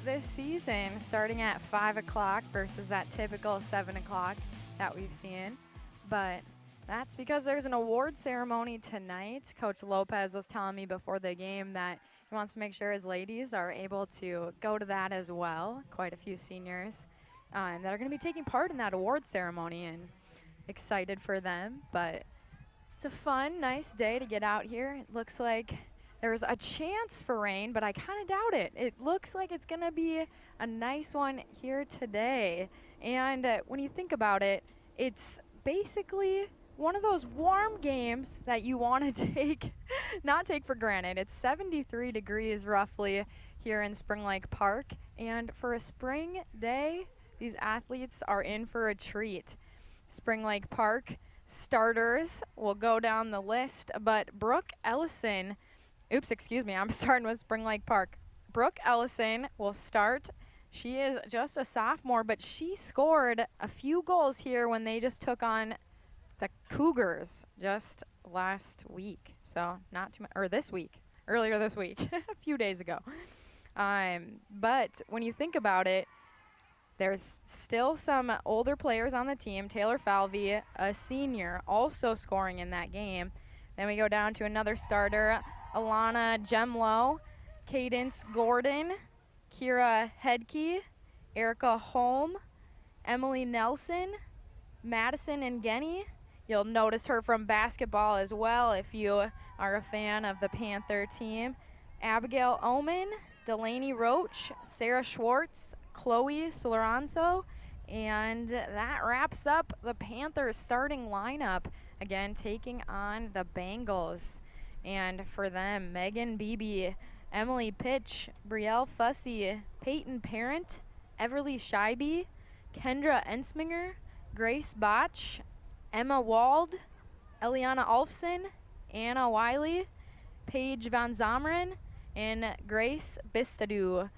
this season, starting at 5 o'clock versus that typical 7 o'clock that we've seen. But that's because there's an award ceremony tonight. Coach Lopez was telling me before the game that he wants to make sure his ladies are able to go to that as well. Quite a few seniors that are going to be taking part in that award ceremony, and excited for them. But it's a fun, nice day to get out here. It looks like there's a chance for rain, but I kind of doubt it. It looks like it's going to be a nice one here today. And when you think about it, it's basically one of those warm games that you want to not take for granted. It's 73 degrees roughly here in Spring Lake Park. And for a spring day, these athletes are in for a treat. Spring Lake Park starters will go down the list, but Brooke Ellison, I'm starting with Spring Lake Park. Brooke Ellison will start. She is just a sophomore, but she scored a few goals here when they just took on the Cougars just last week. So not too much, or this week, earlier this week, a few days ago. But when you think about it, there's still some older players on the team. Taylor Falvey, a senior, also scoring in that game. Then we go down to another starter, Alana Gemlow, Cadence Gordon, Kira Hedke, Erica Holm, Emily Nelson, Madison Ngeni. You'll notice her from basketball as well if you are a fan of the Panther team. Abigail Oman, Delaney Roach, Sarah Schwartz, Chloe Soloranzo, and that wraps up the Panthers starting lineup. Again, taking on the Bengals. And for them, Megan Beebe, Emily Pitch, Brielle Fussy, Peyton Parent, Everly Scheibe, Kendra Ensminger, Grace Botch, Emma Wald, Eliana Alfson, Anna Wiley, Paige Van Zomeren, and Grace Bistadu.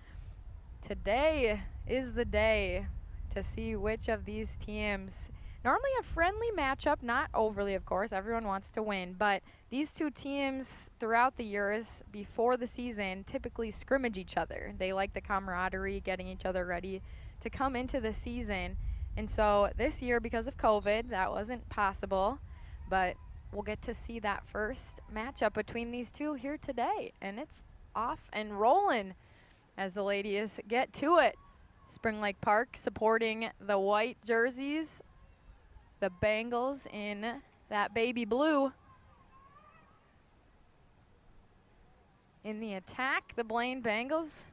Today is the day to see which of these teams, normally a friendly matchup, not overly of course, everyone wants to win, but these two teams throughout the years before the season typically scrimmage each other. They like the camaraderie, getting each other ready to come into the season. And so this year, because of COVID, that wasn't possible, but we'll get to see that first matchup between these two here today. And it's off and rolling as the ladies get to it. Spring Lake Park supporting the white jerseys, the Bengals in that baby blue. In the attack, the Blaine Bengals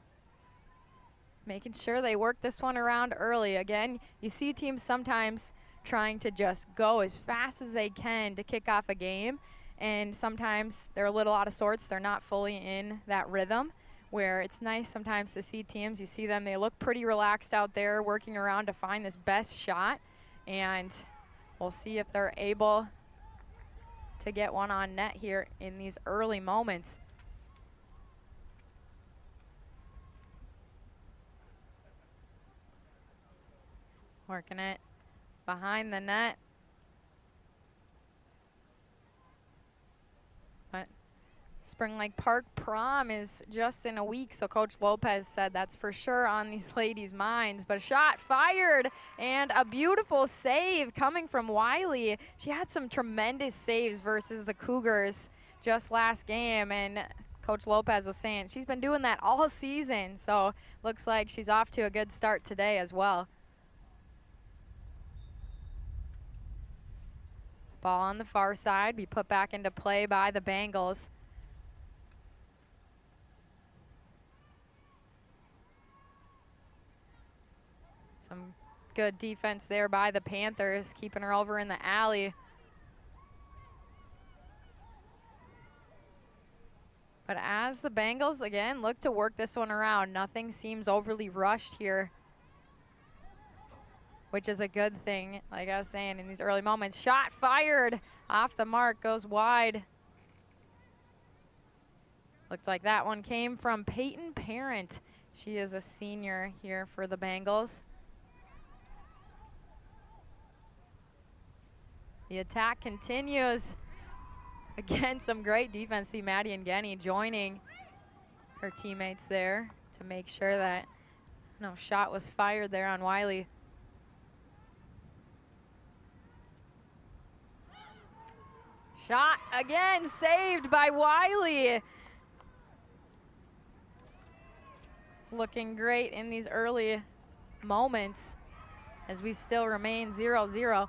making sure they work this one around early. Again, you see teams sometimes trying to just go as fast as they can to kick off a game, and sometimes they're a little out of sorts. They're not fully in that rhythm, where it's nice sometimes to see teams. You see them, they look pretty relaxed out there working around to find this best shot, and we'll see if they're able to get one on net here in these early moments. Working it behind the net. But Spring Lake Park prom is just in a week, so Coach Lopez said that's for sure on these ladies' minds. But a shot fired, and a beautiful save coming from Wiley. She had some tremendous saves versus the Cougars just last game, and Coach Lopez was saying she's been doing that all season, so looks like she's off to a good start today as well. Ball on the far side, be put back into play by the Bengals. Some good defense there by the Panthers, keeping her over in the alley. But as the Bengals, again, look to work this one around, nothing seems overly rushed here, which is a good thing, like I was saying, in these early moments. Shot fired off the mark, goes wide. Looks like that one came from Peyton Parent. She is a senior here for the Bengals. The attack continues. Again, some great defense. See Maddie Ngeni joining her teammates there to make sure that No shot was fired there on Wiley. Shot again, saved by Wiley. Looking great in these early moments as we still remain 0-0.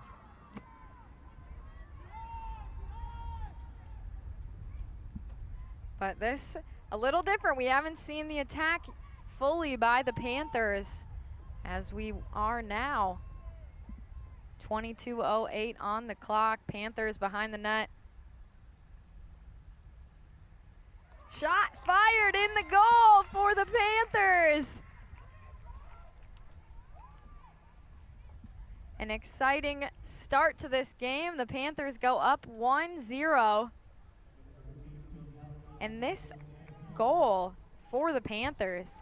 But this, a little different. We haven't seen the attack fully by the Panthers as we are now. 22:08 on the clock. Panthers behind the net. Shot fired in the goal for the Panthers. An exciting start to this game. The Panthers go up 1-0. And this goal for the Panthers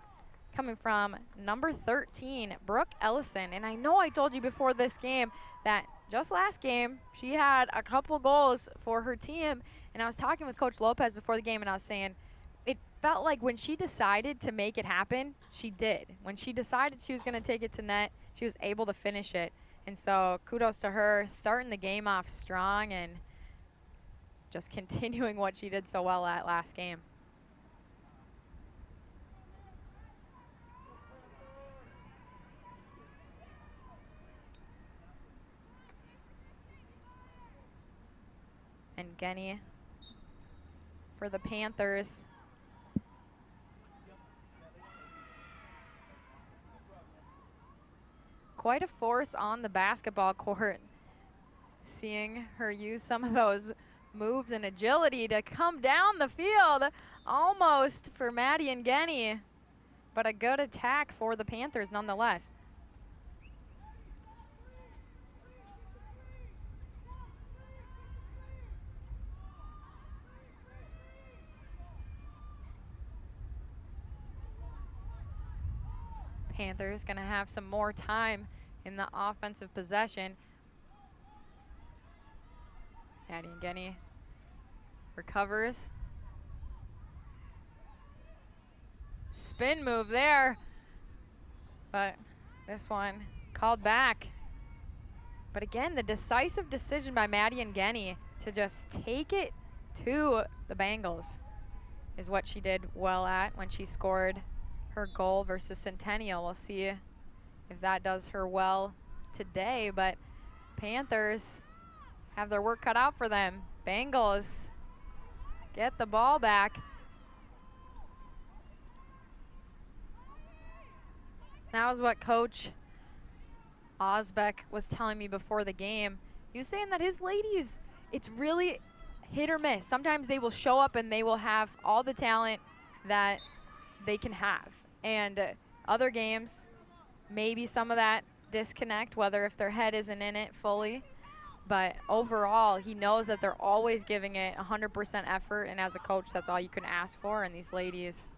coming from number 13, Brooke Ellison. And I know I told you before this game that just last game, she had a couple goals for her team. And I was talking with Coach Lopez before the game, and I was saying, it felt like when she decided to make it happen, she did. When she decided she was going to take it to net, she was able to finish it. And so kudos to her, starting the game off strong and just continuing what she did so well at last game. And Genny for the Panthers. Quite a force on the basketball court. Seeing her use some of those moves and agility to come down the field, almost for Maddie and Genny, but a good attack for the Panthers nonetheless. Panthers gonna have some more time in the offensive possession. Maddie and Genny recovers. Spin move there, but this one called back. But again, the decisive decision by Maddie and Genny to just take it to the Bengals is what she did well at when she scored her goal versus Centennial. We'll see if that does her well today, but Panthers have their work cut out for them. Bengals get the ball back. That was what Coach Osbeck was telling me before the game. He was saying that his ladies, it's really hit or miss. Sometimes they will show up and they will have all the talent that they can have. And other games, maybe some of that disconnect, whether if their head isn't in it fully. But overall, he knows that they're always giving it 100% effort, and as a coach, that's all you can ask for. And these ladies,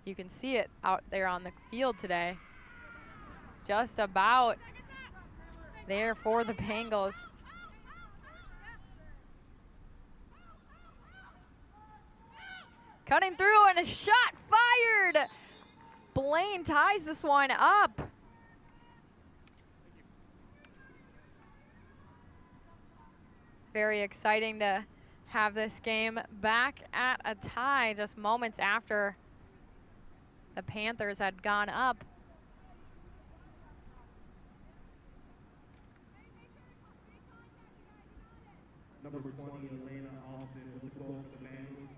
you can see it out there on the field today. Just about there for the Bengals. Cutting through and a shot fired. Blaine ties this one up. Very exciting to have this game back at a tie just moments after the Panthers had gone up. Number 20, Elena Austin, with the goal for the Bengals.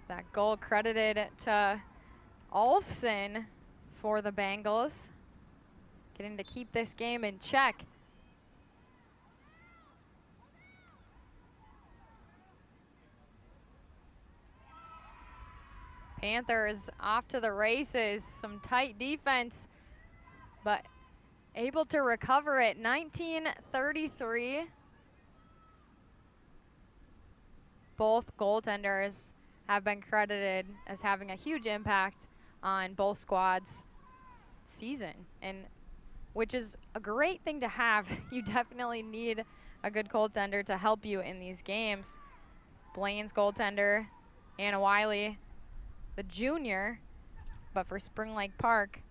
That goal credited to Olfson for the Bengals, getting to keep this game in check. Panthers off to the races, some tight defense, but able to recover it. 19-33. Both goaltenders have been credited as having a huge impact on both squads' season. And which is a great thing to have. You definitely need a good goaltender to help you in these games. Blaine's goaltender, Anna Wiley, the junior, but for Spring Lake Park,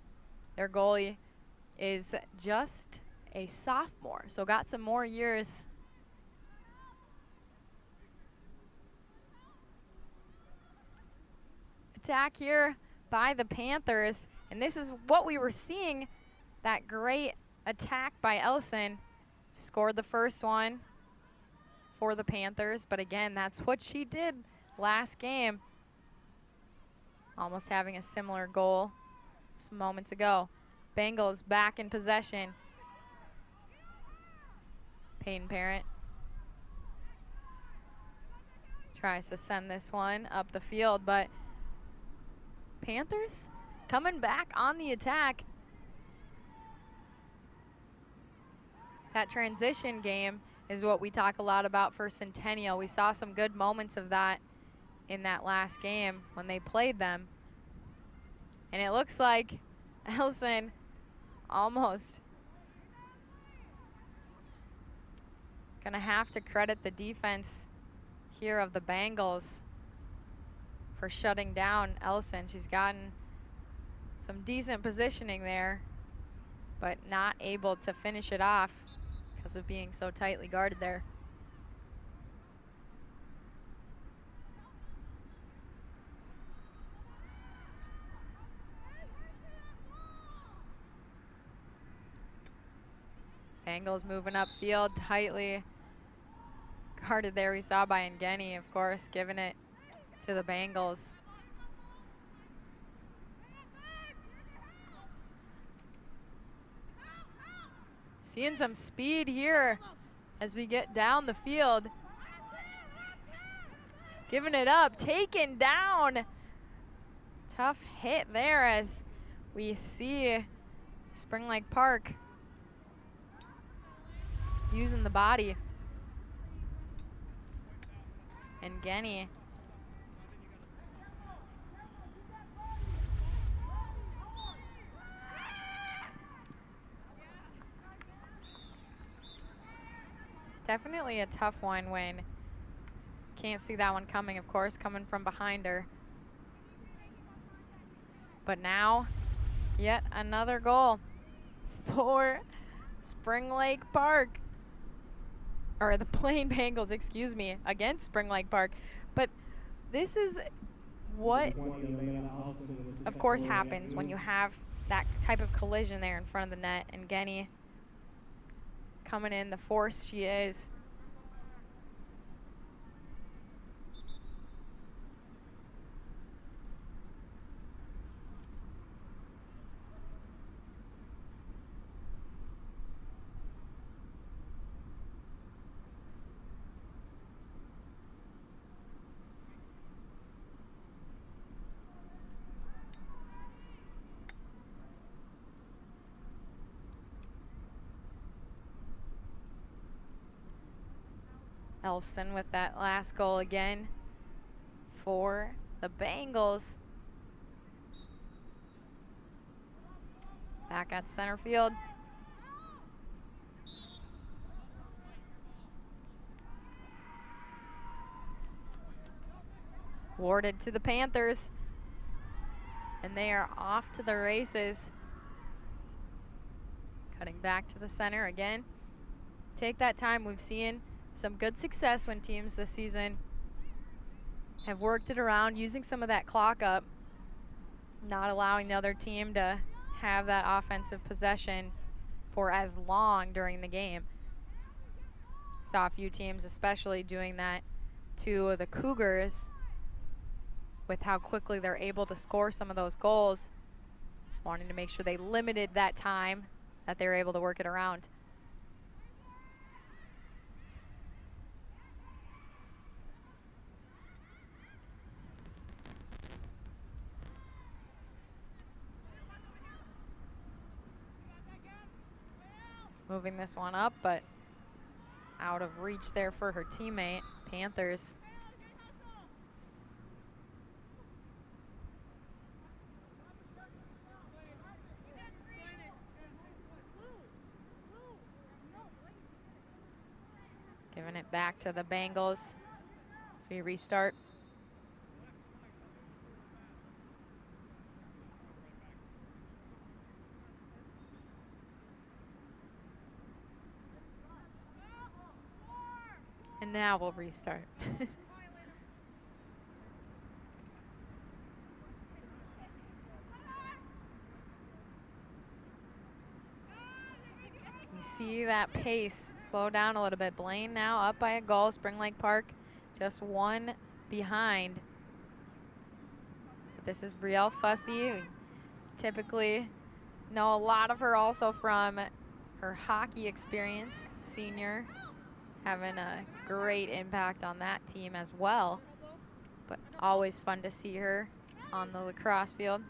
their goalie is just a sophomore, so got some more years. Attack here by the Panthers, and this is what we were seeing, that great attack by Ellison. Scored the first one for the Panthers, but again, that's what she did last game. Almost having a similar goal some moments ago. Bengals back in possession. Peyton Parent tries to send this one up the field, but Panthers coming back on the attack. That transition game is what we talk a lot about for Centennial. We saw some good moments of that in that last game when they played them. And it looks like Ellison almost gonna have to credit the defense here of the Bengals for shutting down Ellison. She's gotten some decent positioning there, but not able to finish it off because of being so tightly guarded there. Bengals moving upfield, tightly guarded there. We saw by Ngeni, of course, giving it to the Bengals. Seeing some speed here as we get down the field. Giving it up, taken down. Tough hit there as we see Spring Lake Park using the body. And Ngeni definitely a tough one when can't see that one coming, of course, coming from behind her. But now, yet another goal for Spring Lake Park. Or the Blaine Bengals, excuse me, against Spring Lake Park. But this is what, of course, happens when you have that type of collision there in front of the net. And Ngeni coming in, the force she is. Elfson with that last goal again for the Bengals. Back at center field. Warded to the Panthers. And they are off to the races. Cutting back to the center again. Take that time. We've seen some good success when teams this season have worked it around, using some of that clock up, not allowing the other team to have that offensive possession for as long during the game. Saw a few teams especially doing that to the Cougars with how quickly they're able to score some of those goals, wanting to make sure they limited that time that they were able to work it around. Moving this one up, but out of reach there for her teammate, Panthers. it back to the Bengals as we restart. And now we'll restart. You see that pace slow down a little bit. Blaine now up by a goal. Spring Lake Park just one behind. But this is Brielle Fussy. We typically know a lot of her also from her hockey experience. Senior, having a great impact on that team as well. But always fun to see her on the lacrosse field.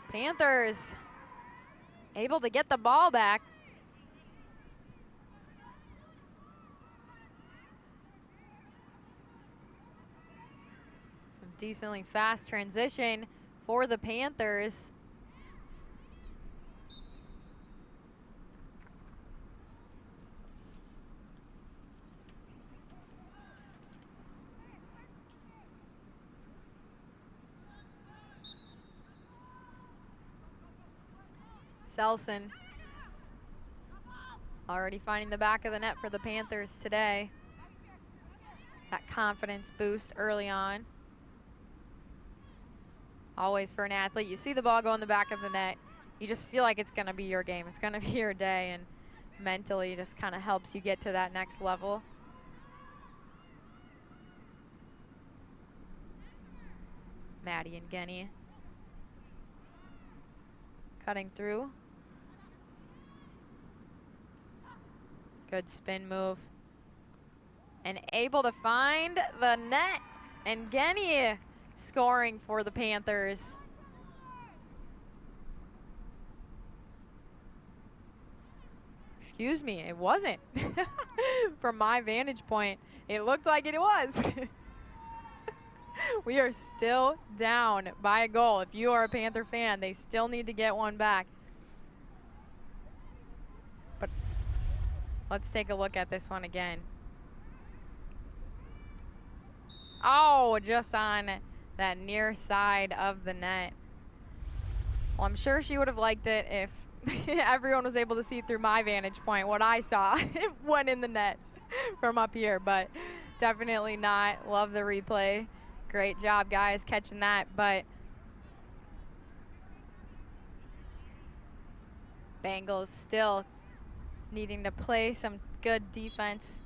Panthers able to get the ball back. Some decently fast transition for the Panthers. Selson already finding the back of the net for the Panthers today. That confidence boost early on. Always for an athlete, you see the ball go in the back of the net, you just feel like it's going to be your game. It's going to be your day, and mentally just kind of helps you get to that next level. Maddie and Genny cutting through. Good spin move. And able to find the net. And Genny scoring for the Panthers. Excuse me, it wasn't. From my vantage point, it looked like it was. We are still down by a goal. If you are a Panther fan, they still need to get one back. But let's take a look at this one again. Oh, just on that near side of the net. Well, I'm sure she would have liked it if everyone was able to see through my vantage point what I saw. It went in the net from up here, but definitely not. Love the replay. Great job, guys, catching that. But Bengals still needing to play some good defense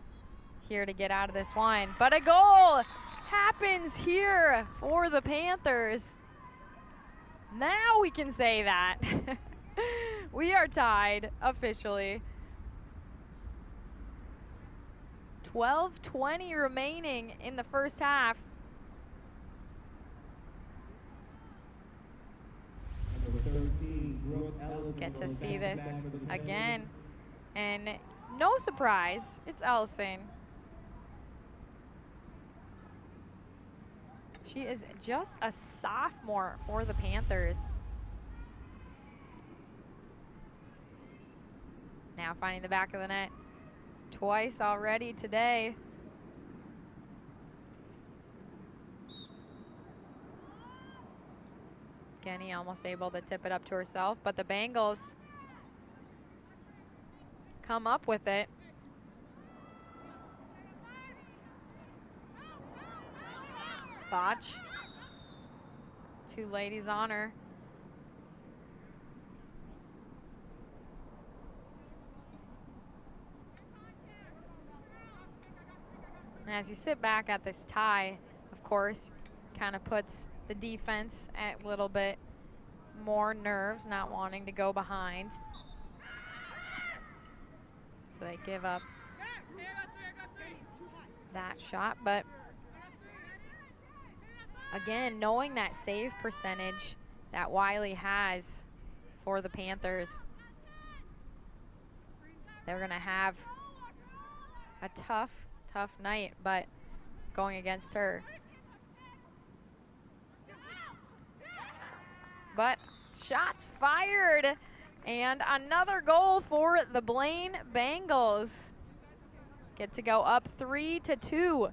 here to get out of this one. But a goal happens here for the Panthers. Now we can say that. We are tied officially. 12:20 remaining in the first half. Get to see this again. And no surprise, it's Ellison. She is just a sophomore for the Panthers. Now finding the back of the net twice already today. Genny almost able to tip it up to herself, but the Bengals come up with it. Botch. Two ladies on her. And as you sit back at this tie, of course, kind of puts the defense at a little bit more nerves, not wanting to go behind. So they give up that shot, but again, knowing that save percentage that Wiley has for the Panthers, they're going to have a tough night, but going against her. But shots fired And another goal for the Blaine Bengals. Get to go up 3-2.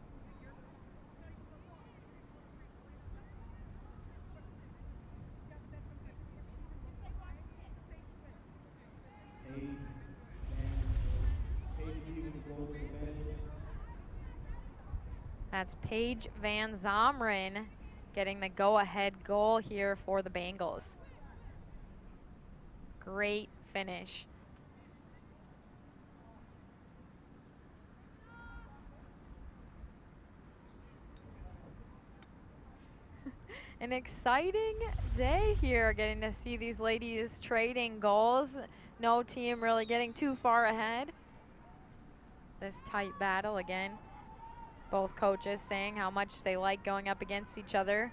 That's Paige Van Zomeren getting the go-ahead goal here for the Bengals. Great finish. An exciting day here, getting to see these ladies trading goals. No team really getting too far ahead. This tight battle again. Both coaches saying how much they like going up against each other.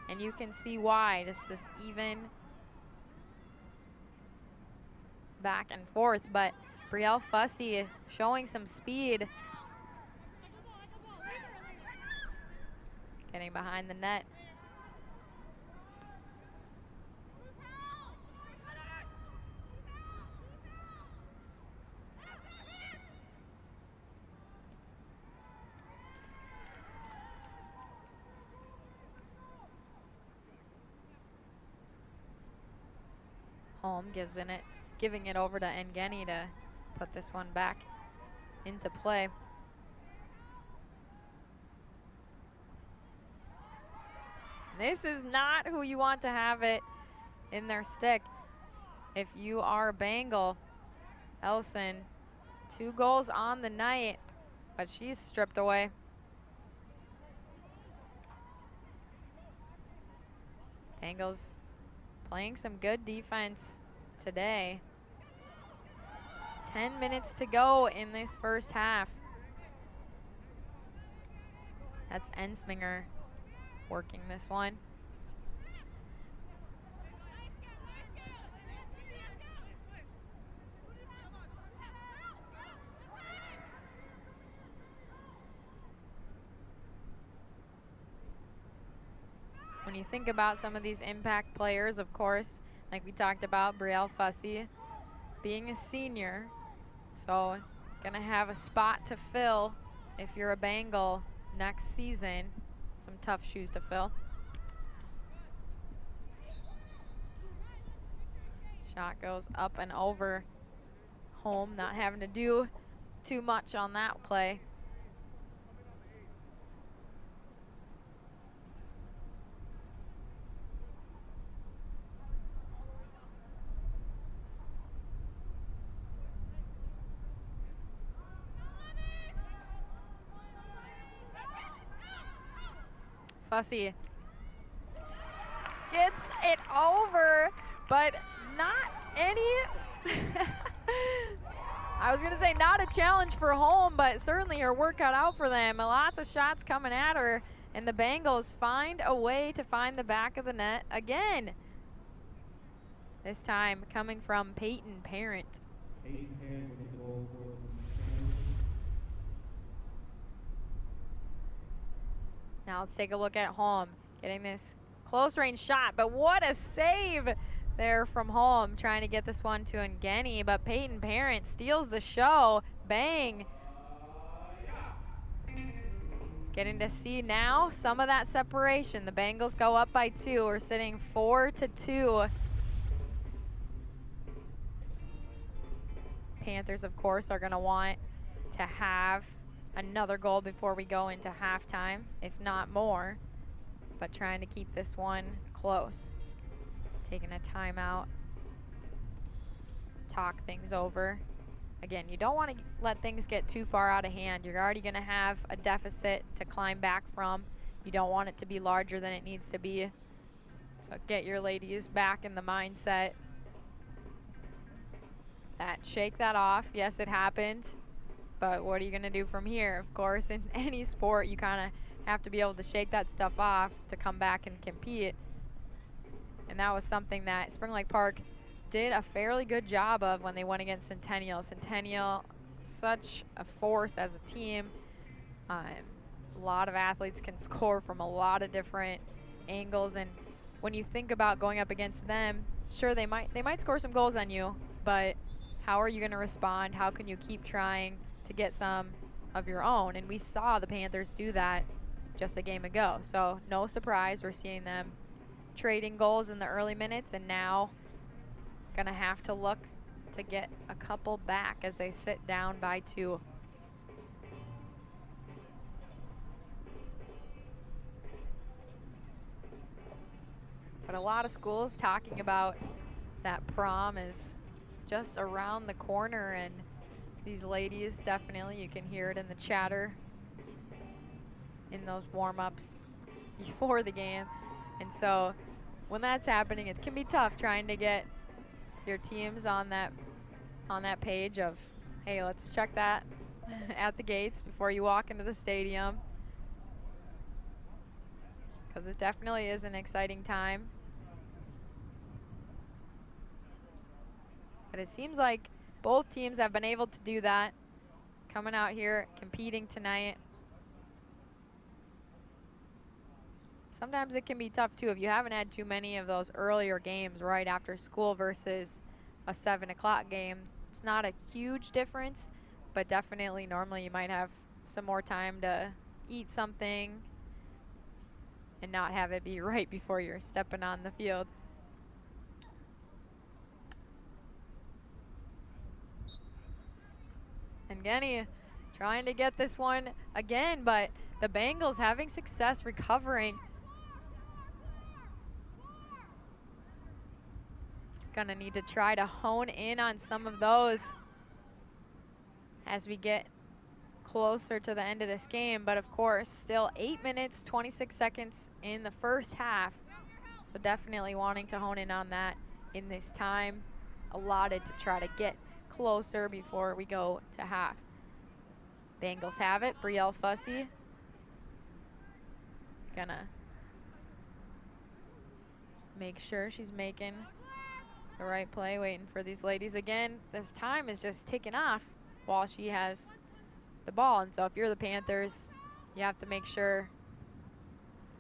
And you can see why, just this even back and forth. But Brielle Fussy showing some speed. Getting behind the net. Holm giving it over to Ngeni to put this one back into play. This is not who you want to have it in their stick. If you are a Bengal, Elson, 2 goals on the night, but she's stripped away. Bengals playing some good defense today. 10 minutes to go in this first half. That's Ensminger working this one. When you think about some of these impact players, of course, like we talked about, Brielle Fussy being a senior, so gonna have a spot to fill if you're a Bengal next season. Some tough shoes to fill. Shot goes up and over. Home not having to do too much on that play. Fussy gets it over, but not any I was gonna say not a challenge for home, but certainly her work cut out for them. Lots of shots coming at her, and the Bengals find a way to find the back of the net again. This time coming from Peyton Parent. Now let's take a look at Holm getting this close range shot, but what a save there from Holm, trying to get this one to Ngeni, but Peyton Parent steals the show. Bang. Getting to see now some of that separation. The Bengals go up by 2. We're sitting 4-2. Panthers, of course, are going to want to have another goal before we go into halftime, if not more, but trying to keep this one close. Taking a timeout, talk things over. Again, you don't want to let things get too far out of hand. You're already going to have a deficit to climb back from. You don't want it to be larger than it needs to be. So get your ladies back in the mindset that shake that off. Yes, it happened. But what are you going to do from here? Of course, in any sport, you kind of have to be able to shake that stuff off to come back and compete. And that was something that Spring Lake Park did a fairly good job of when they went against Centennial. Centennial, such a force as a team. A lot of athletes can score from a lot of different angles, and when you think about going up against them, sure, they might score some goals on you, but how are you going to respond? How can you keep trying to get some of your own? And we saw the Panthers do that just a game ago. So no surprise, we're seeing them trading goals in the early minutes, and now going to have to look to get a couple back as they sit down by 2. But a lot of schools talking about that prom is just around the corner, and these ladies, definitely, you can hear it in the chatter in those warm-ups before the game. And so when that's happening, it can be tough trying to get your teams on that page of, hey, let's check that at the gates before you walk into the stadium, because it definitely is an exciting time. But it seems like both teams have been able to do that, coming out here, competing tonight. Sometimes it can be tough, too, if you haven't had too many of those earlier games right after school versus a 7 o'clock game. It's not a huge difference, but definitely normally you might have some more time to eat something and not have it be right before you're stepping on the field. And Genny trying to get this one again, but the Bengals having success recovering. Gonna need to try to hone in on some of those as we get closer to the end of this game. But of course, still 8 minutes, 26 seconds in the first half. So definitely wanting to hone in on that in this time allotted to try to get closer before we go to half. Bengals have it. Brielle Fussy gonna make sure she's making the right play, waiting for these ladies. Again, this time is just ticking off while she has the ball. And so if you're the Panthers, you have to make sure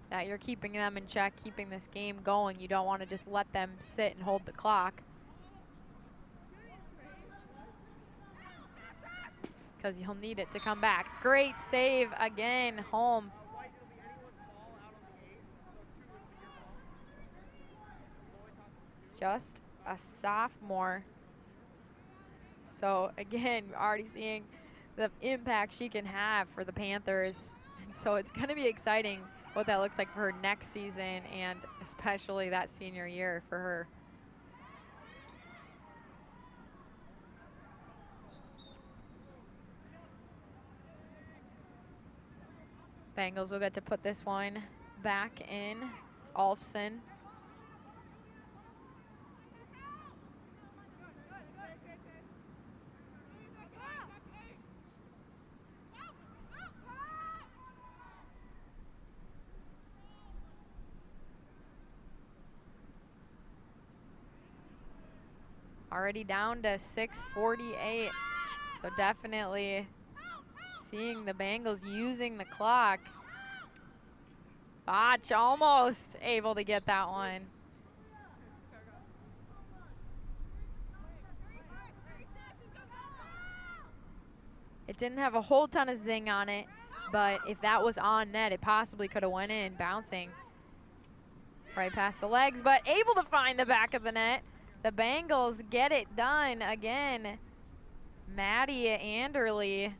that you're keeping them in check, keeping this game going. You don't want to just let them sit and hold the clock, because you'll need it to come back. Great save again, home. Just a sophomore. So again, already seeing the impact she can have for the Panthers. And so it's going to be exciting what that looks like for her next season, and especially that senior year for her. Bengals will get to put this one back in. It's Alfson. Already down to 6:48. So definitely seeing the Bengals using the clock. Botch almost able to get that one. It didn't have a whole ton of zing on it, but if that was on net, it possibly could have went in, bouncing right past the legs, but able to find the back of the net. The Bengals get it done again. Maddie Anderly.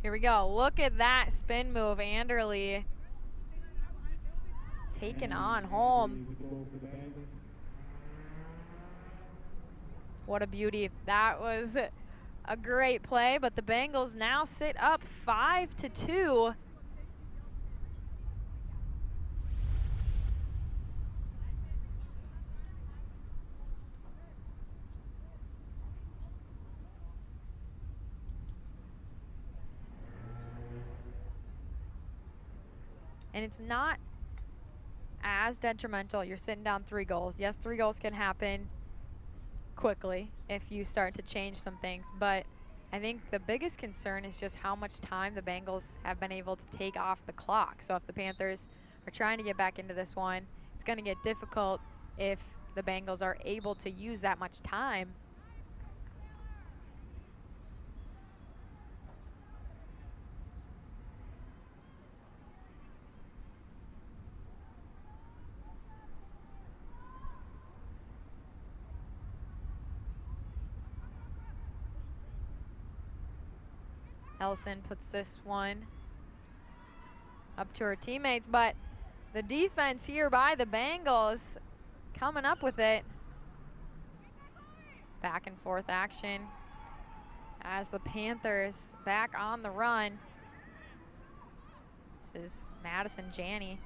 Here we go. Look at that spin move. Anderly taken on home. What a beauty. That was a great play, but the Bengals now sit up 5-2. And it's not as detrimental. You're sitting down 3 goals. Yes, 3 goals can happen quickly if you start to change some things. But I think the biggest concern is just how much time the Bengals have been able to take off the clock. So if the Panthers are trying to get back into this one, it's going to get difficult if the Bengals are able to use that much time. Elson puts this one up to her teammates, but the defense here by the Bengals coming up with it. Back and forth action as the Panthers back on the run. This is Madison Janney.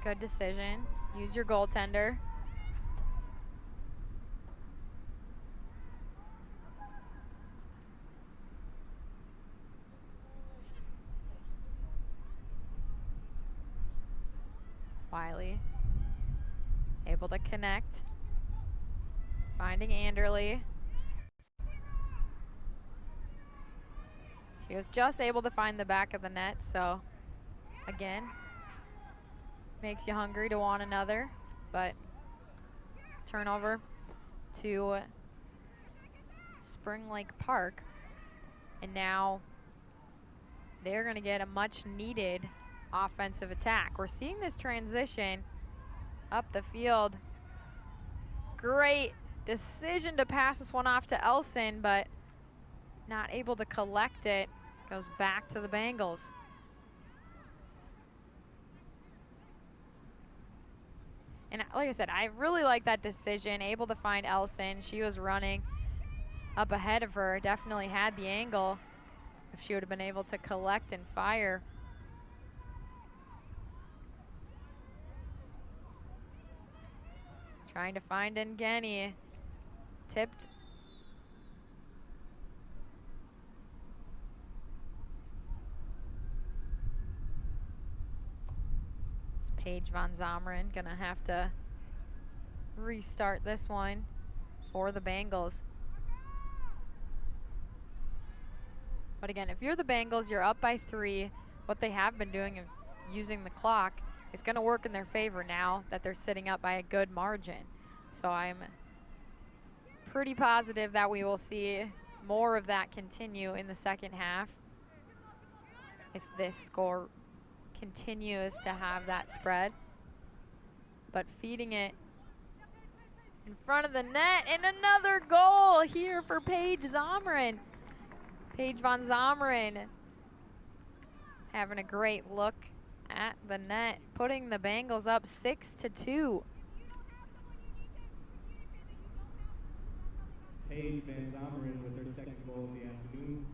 Good decision. Use your goaltender. Wiley able to connect. Finding Anderle. She was just able to find the back of the net, so again, makes you hungry to want another, but turnover to Spring Lake Park. And now they're going to get a much needed offensive attack. We're seeing this transition up the field. Great decision to pass this one off to Elson, but not able to collect it. Goes back to the Bengals. And like I said, I really like that decision. Able to find Elson. She was running up ahead of her. Definitely had the angle if she would have been able to collect and fire. Trying to find Ngeni. Tipped. Paige Von Zomeren gonna have to restart this one for the Bengals. But again, if you're the Bengals, you're up by 3. What they have been doing of using the clock is gonna work in their favor now that they're sitting up by a good margin. So I'm pretty positive that we will see more of that continue in the second half if this score continues to have that spread. But feeding it in front of the net, and another goal here for Paige Zomeren. Paige Von Zomeren having a great look at the net, putting the Bengals up 6-2. Paige Van Zomeren with her second goal of the afternoon.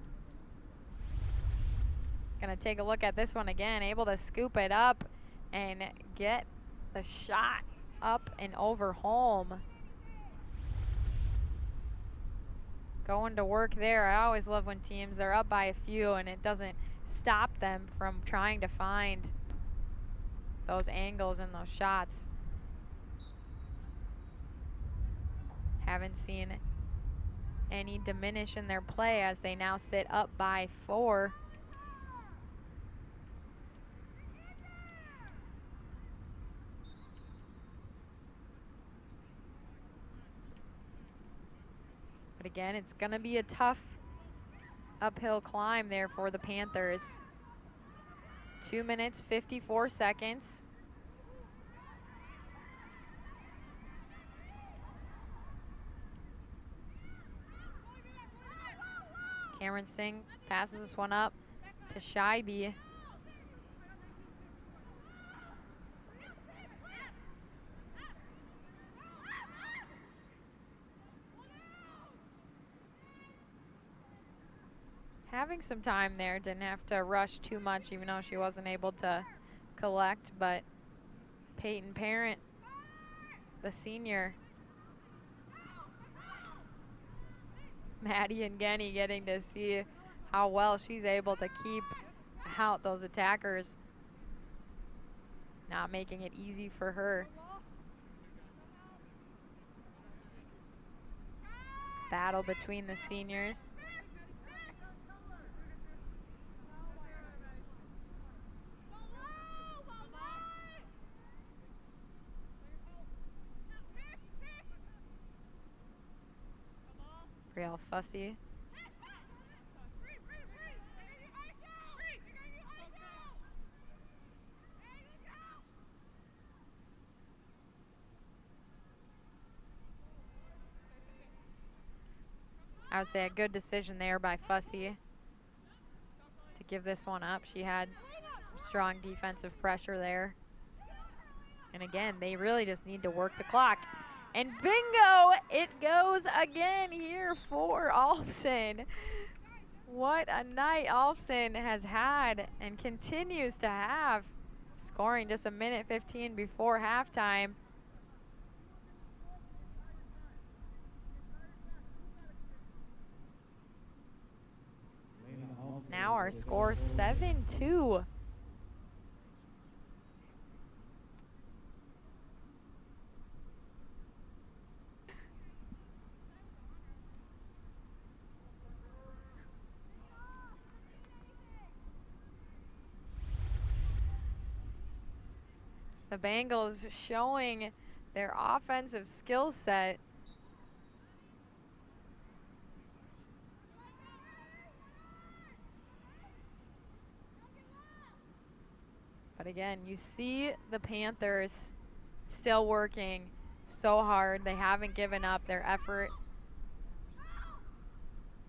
Gonna take a look at this one again, able to scoop it up and get the shot up and over home. Going to work there. I always love when teams are up by a few and it doesn't stop them from trying to find those angles and those shots. Haven't seen any diminish in their play as they now sit up by 4. But again, it's going to be a tough uphill climb there for the Panthers. 2 minutes, 54 seconds. Cameron Singh passes this one up to Scheibe. Having some time there, didn't have to rush too much even though she wasn't able to collect, but Peyton Parent, the senior, Maddie Ngeni getting to see how well she's able to keep a out. Those attackers not making it easy for her. Battle between the seniors. Real fussy. I would say a good decision there by Fussy to give this one up. She had some strong defensive pressure there. And again, they really just need to work the clock. And bingo, it goes again here for Olofsson. What a night Olofsson has had and continues to have, scoring just a minute 15 before halftime. Now our score 7-2. The Bengals showing their offensive skill set. But again, you see the Panthers still working so hard. They haven't given up. Their effort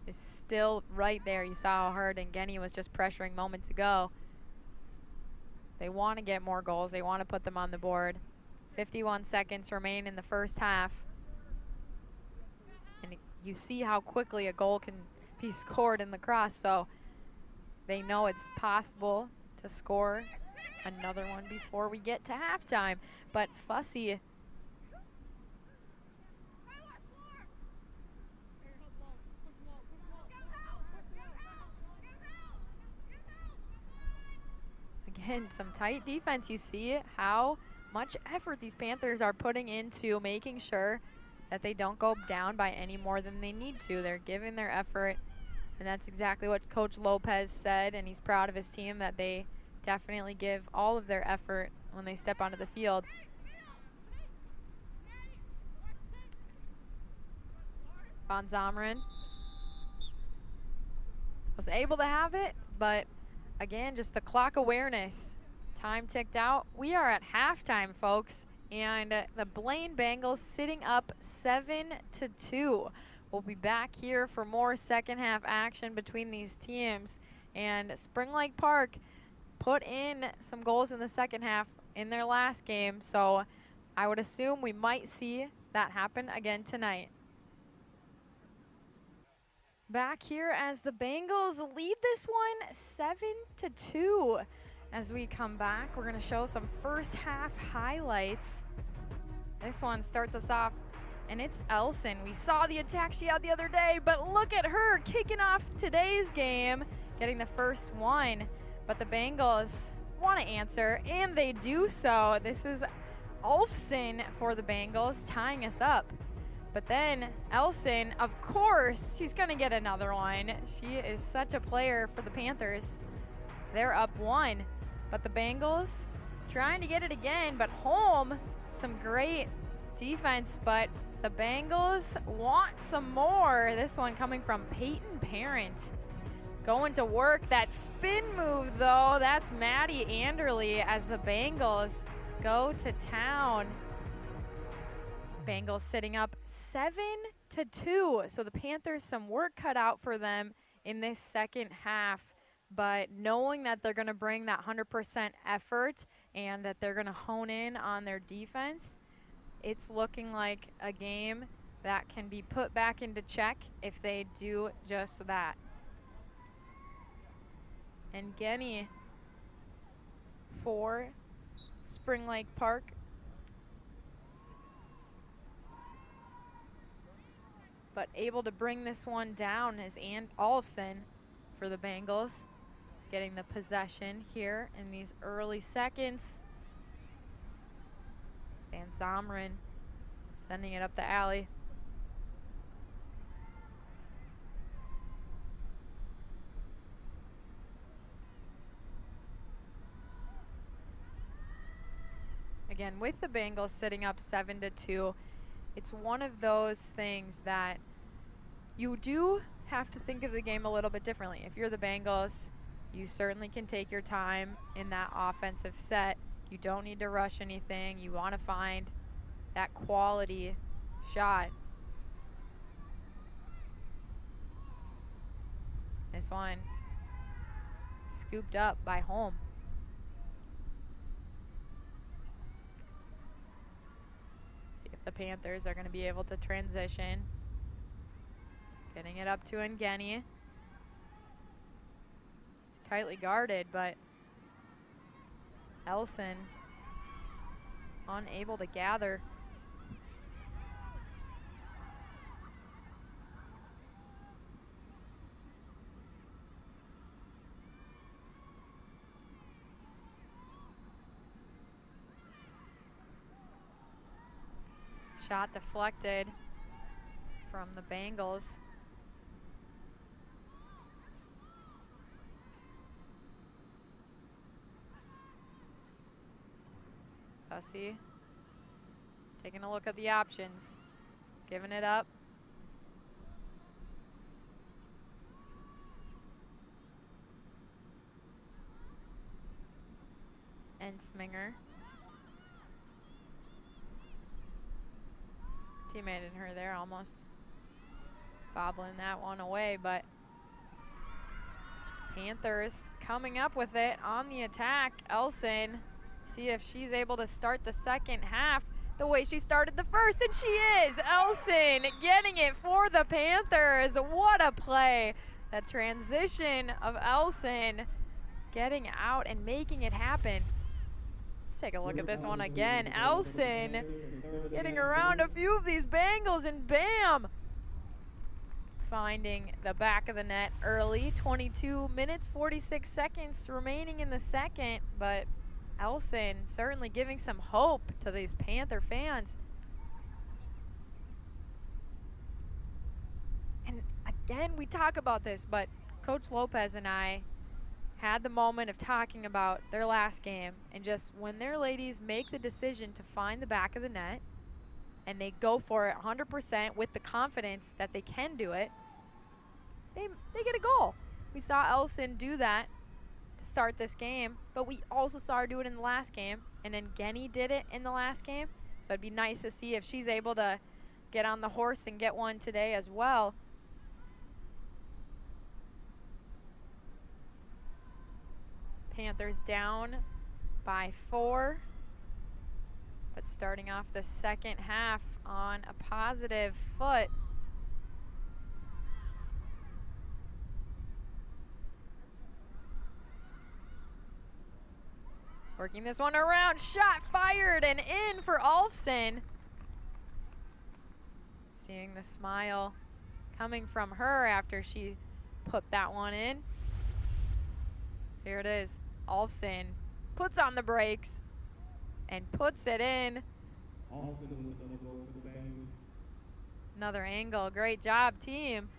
is still right there. You saw how hard Ngeni was just pressuring moments ago. They want to get more goals. They want to put them on the board. 51 seconds remain in the first half. And you see how quickly a goal can be scored in Lacrosse. So they know it's possible to score another one before we get to halftime. But Fussy again, some tight defense. You see how much effort these Panthers are putting into making sure that they don't go down by any more than they need to. They're giving their effort, and that's exactly what Coach Lopez said, and he's proud of his team that they definitely give all of their effort when they step onto the field. Von Zomeren was able to have it, but again, just the clock awareness. Time ticked out. We are at halftime, folks, and the Blaine Bengals sitting up 7-2. We'll be back here for more second half action between these teams. And Spring Lake Park put in some goals in the second half in their last game, so I would assume we might see that happen again tonight. Back here as the Bengals lead this one 7-2. As we come back, we're going to show some first half highlights. This one starts us off, and it's Elson. We saw the attack she had the other day, but look at her kicking off today's game, getting the first one. But the Bengals want to answer, and they do so. This is Olofsson for the Bengals tying us up. But then Elson, of course, she's going to get another one. She is such a player for the Panthers. They're up 1. But the Bengals trying to get it again. But home, some great defense. But the Bengals want some more. This one coming from Peyton Parent. Going to work. That spin move, though, that's Maddie Anderle as the Bengals go to town. Bengals sitting up 7-2. So the Panthers, some work cut out for them in this second half. But knowing that they're going to bring that 100% effort and that they're going to hone in on their defense, it's looking like a game that can be put back into check if they do just that. And Ngeni for Spring Lake Park. But able to bring this one down is Olofsson for the Bengals. getting the possession here in these early seconds. Van Zomeren sending it up the alley. Again, with the Bengals sitting up 7-2, it's one of those things that you do have to think of the game a little bit differently. If you're the Bengals, you certainly can take your time in that offensive set. You don't need to rush anything. You want to find that quality shot. This one scooped up by Holm. See if the Panthers are going to be able to transition. Getting it up to Ngeni. Tightly guarded, but Elson unable to gather. Shot deflected from the Bengals. Hussey taking a look at the options, giving it up. Ensminger. Teammate in her there, almost bobbling that one away, but Panthers coming up with it on the attack. Elson, see if she's able to start the second half the way she started the first, and she is. Elson getting it for the Panthers. What a play. The transition of Elson getting out and making it happen. Let's take a look at this one again. Elson getting around a few of these Bengals, and bam! Finding the back of the net early. 22 minutes, 46 seconds remaining in the second, but Elson certainly giving some hope to these Panther fans. And again, we talk about this, but Coach Lopez and I had the moment of talking about their last game, and just when their ladies make the decision to find the back of the net and they go for it 100% with the confidence that they can do it, they get a goal. We saw Elson do that to start this game, but we also saw her do it in the last game, and then Ngeni did it in the last game. So it'd be nice to see if she's able to get on the horse and get one today as well. Panthers down by 4, but starting off the second half on a positive foot. Working this one around, shot fired and in for Olfsen. Seeing the smile coming from her after she put that one in. Here it is. Olfsen puts on the brakes and puts it in. Another angle. Great job, team.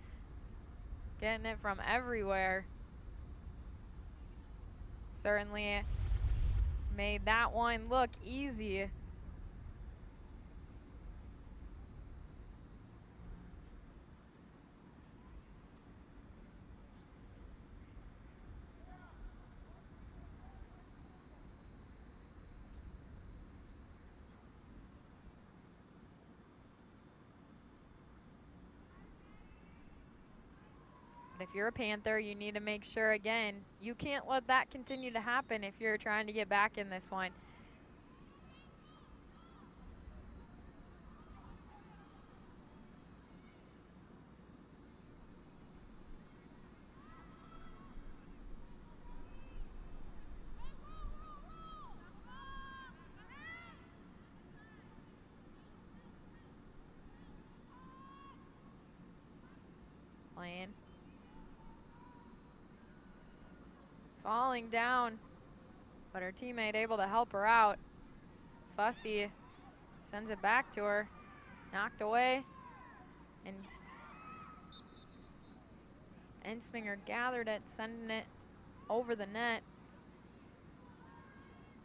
Getting it from everywhere. Certainly made that one look easy. But if you're a Panther, you need to make sure, again, you can't let that continue to happen if you're trying to get back in this one. Blaine falling down, but her teammate able to help her out. Fussy sends it back to her, knocked away, and Ensminger gathered it, sending it over the net.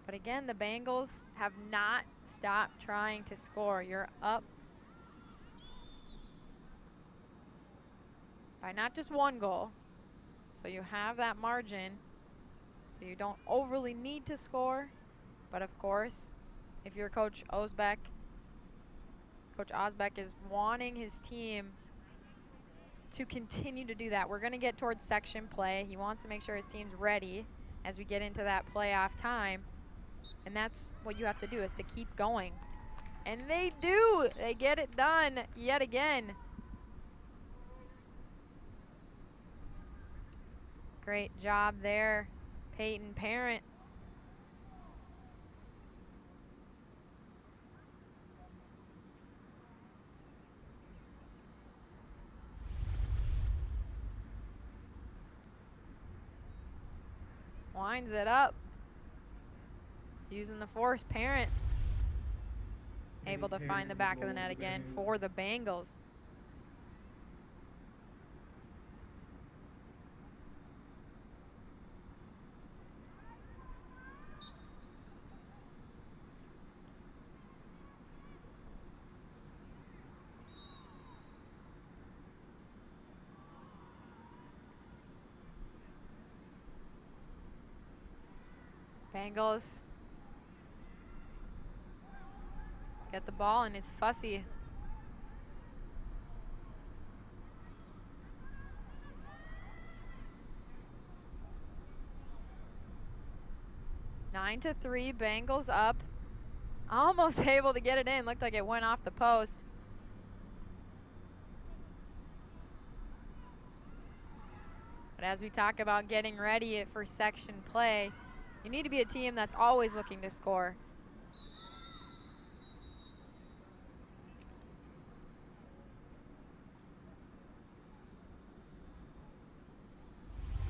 But again, the Bengals have not stopped trying to score. You're up by not just one goal, so you have that margin, so you don't overly need to score. But of course, if you're Coach Osbeck, Coach Osbeck is wanting his team to continue to do that. We're going to get towards section play. He wants to make sure his team's ready as we get into that playoff time. And that's what you have to do, is to keep going. And they do. They get it done yet again. Great job there, Peyton Parent. Winds it up. Using the force, Parent able to find the back of the net again for the Bengals. Bengals get the ball, and it's Fussy. Nine to 3, Bengals up. Almost able to get it in. Looked like it went off the post. But as we talk about getting ready for section play, you need to be a team that's always looking to score.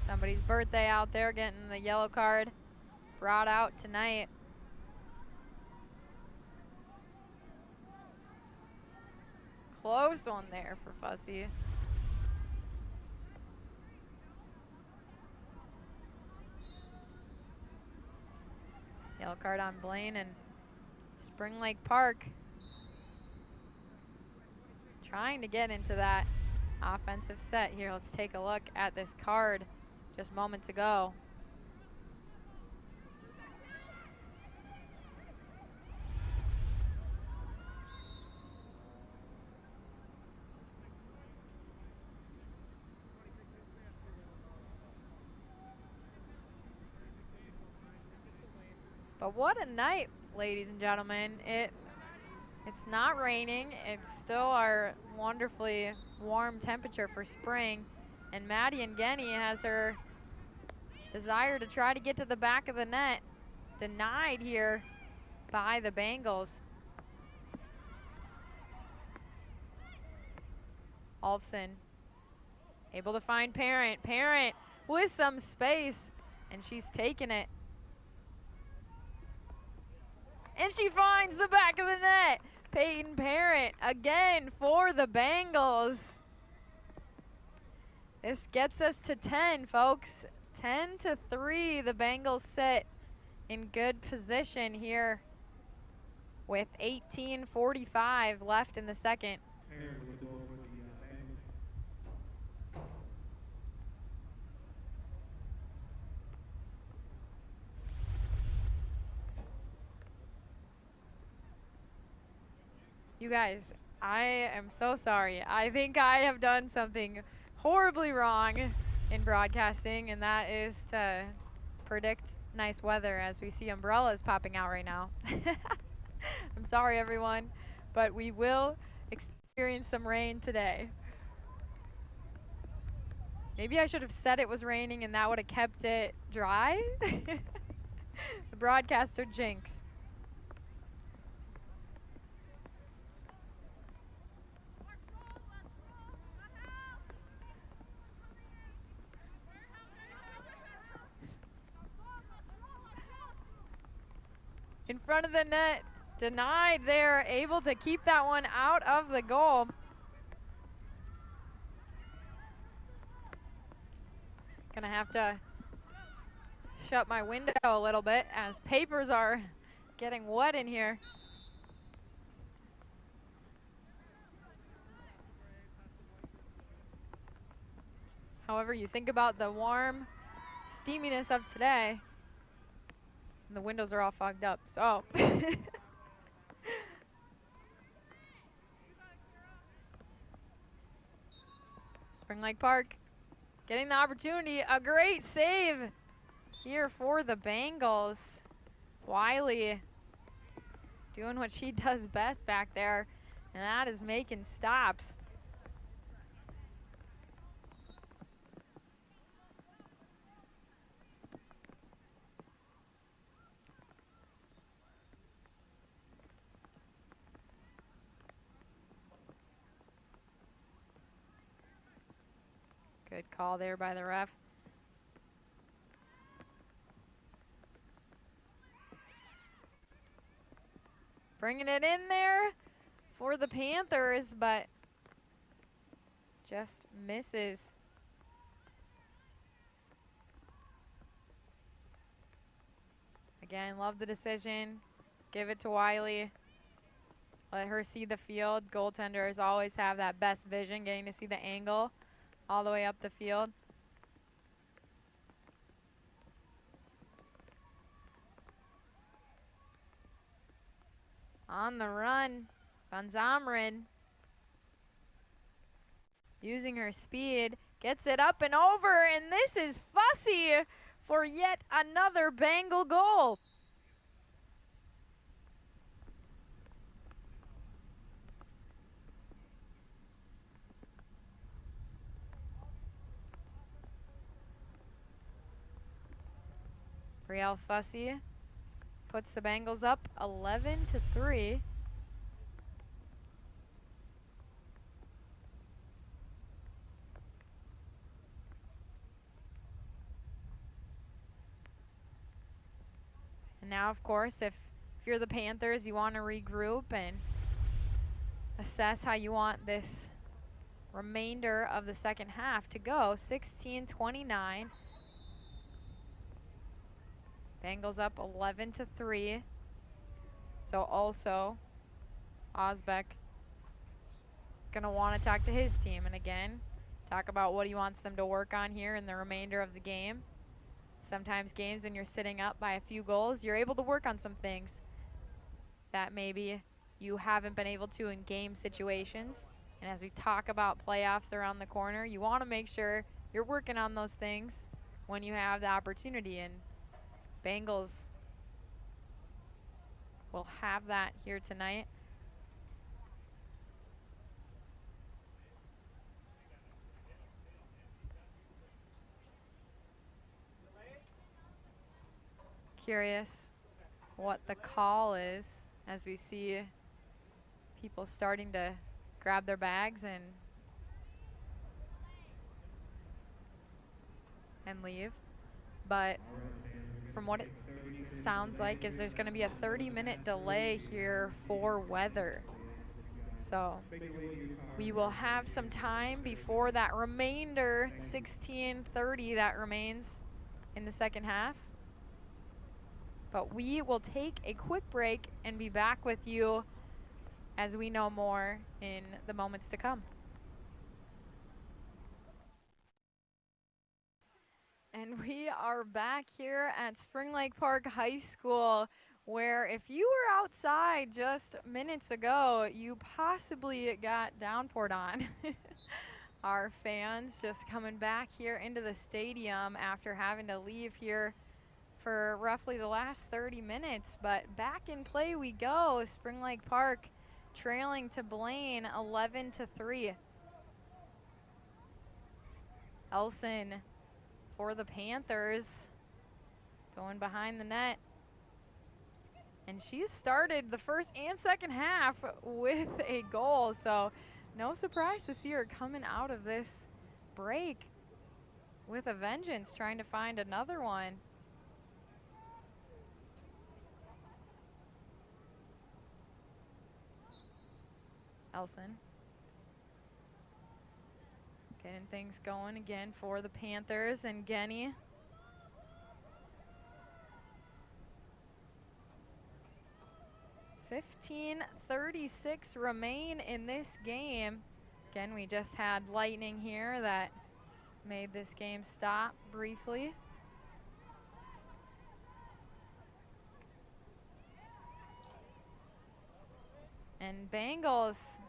Somebody's birthday out there, getting the yellow card brought out tonight. Close one there for Fussy. Yellow card on Blaine and Spring Lake Park. Trying to get into that offensive set here. Let's take a look at this card just moments ago. But what a night, ladies and gentlemen. It's not raining. It's still our wonderfully warm temperature for spring. And Maddie Ngeni has her desire to try to get to the back of the net denied here by the Bengals. Olfson able to find Parent. Parent with some space, and she's taking it. And she finds the back of the net. Peyton Parent again for the Bengals. This gets us to 10, folks. 10 to 3, the Bengals sit in good position here with 18:45 left in the second. You guys, I am so sorry. I think I have done something horribly wrong in broadcasting, and that is to predict nice weather as we see umbrellas popping out right now. I'm sorry, everyone, but we will experience some rain today. Maybe I should have said it was raining, and that would have kept it dry. The broadcaster jinx. in front of the net. Denied there, able to keep that one out of the goal. Gonna have to shut my window a little bit as papers are getting wet in here. However you think about the warm steaminess of today, and the windows are all fogged up, so. Spring Lake Park getting the opportunity, a great save here for the Bengals. Wiley doing what she does best back there, and that is making stops. Good call there by the ref. Bringing it in there for the Panthers, but just misses. Again, love the decision. Give it to Wiley. Let her see the field. Goaltenders always have that best vision, getting to see the angle all the way up the field. On the run, Van Zomeren using her speed, gets it up and over, and this is Fussy for yet another Bengal goal. Brielle Fussy puts the Bengals up 11-3. And now, of course, if you're the Panthers, you want to regroup and assess how you want this remainder of the second half to go. 16-29. Bengals up 11-3. So also, Osbeck gonna want to talk to his team, and again, talk about what he wants them to work on here in the remainder of the game. Sometimes games when you're sitting up by a few goals, you're able to work on some things that maybe you haven't been able to in game situations. And as we talk about playoffs around the corner, you want to make sure you're working on those things when you have the opportunity. And Bengals will have that here tonight. Curious what the call is as we see people starting to grab their bags and leave. But from what it sounds like is there's going to be a 30-minute delay here for weather. So we will have some time before that remainder 16:30 that remains in the second half. But we will take a quick break and be back with you as we know more in the moments to come. And we are back here at Spring Lake Park High School, where if you were outside just minutes ago, you possibly got downpoured on. Our fans just coming back here into the stadium after having to leave here for roughly the last 30 minutes. But back in play we go. Spring Lake Park trailing to Blaine 11-3. Elson for the Panthers going behind the net. And she started the first and second half with a goal, so no surprise to see her coming out of this break with a vengeance, trying to find another one. Elson. Getting things going again for the Panthers and Genny. .36 remain in this game. Again, we just had lightning here that made this game stop briefly. And Bengals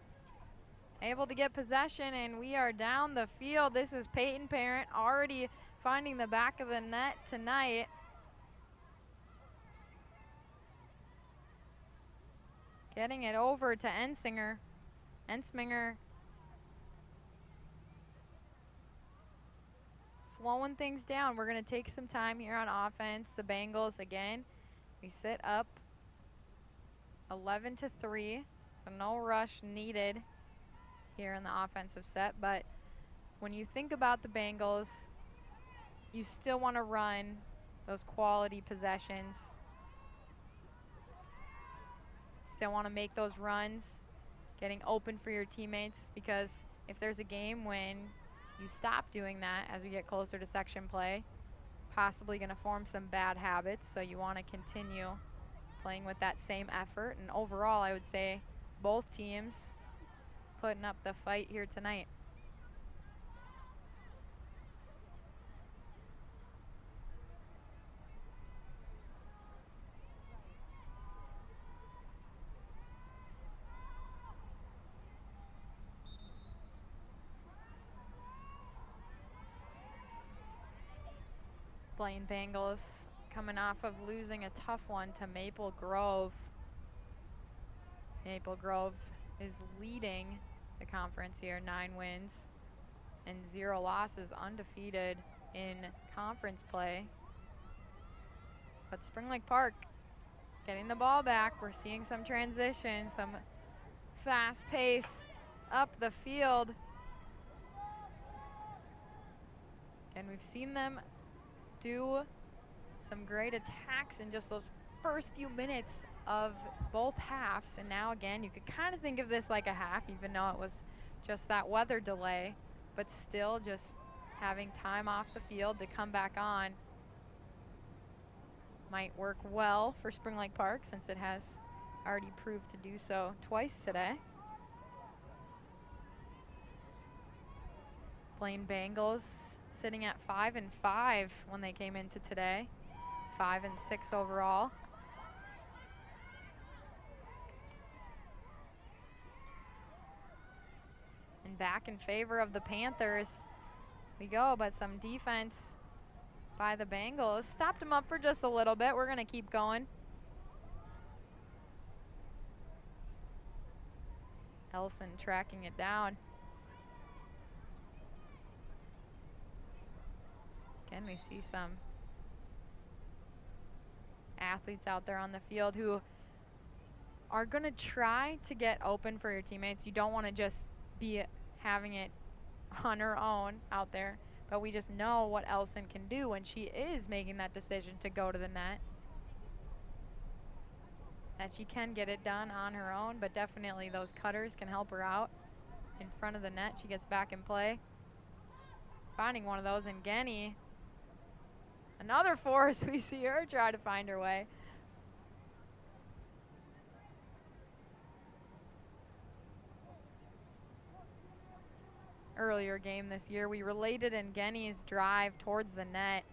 able to get possession, and we are down the field. This is Peyton Parent already finding the back of the net tonight. Getting it over to Ensminger. Slowing things down. We're going to take some time here on offense. The Bengals, again, we sit up 11-3, so no rush needed here in the offensive set. But when you think about the Bengals, you still want to run those quality possessions. Still want to make those runs, getting open for your teammates, because if there's a game when you stop doing that as we get closer to section play, possibly going to form some bad habits. So you want to continue playing with that same effort. And overall, I would say both teams putting up the fight here tonight. Blaine Bengals coming off of losing a tough one to Maple Grove. Maple Grove is leading the conference here, 9 wins and 0 losses, undefeated in conference play. But Spring Lake Park getting the ball back. We're seeing some transition, some fast pace up the field. And we've seen them do some great attacks in just those first few minutes of both halves. And now again, you could kind of think of this like a half, even though it was just that weather delay, but still just having time off the field to come back on might work well for Spring Lake Park, since it has already proved to do so twice today. Blaine Bengals sitting at 5-5 when they came into today, 5-6 overall. And back in favor of the Panthers we go, but some defense by the Bengals stopped them up for just a little bit. We're gonna keep going. Elson tracking it down. Again, we see some athletes out there on the field who are going to try to get open for your teammates. You don't want to just be having it on her own out there, but we just know what Elson can do when she is making that decision to go to the net. That she can get it done on her own, but definitely those cutters can help her out in front of the net. She gets back in play. Finding one of those, and Genny, another force. We see her try to find her way. Earlier game this year, we related in Genny's drive towards the net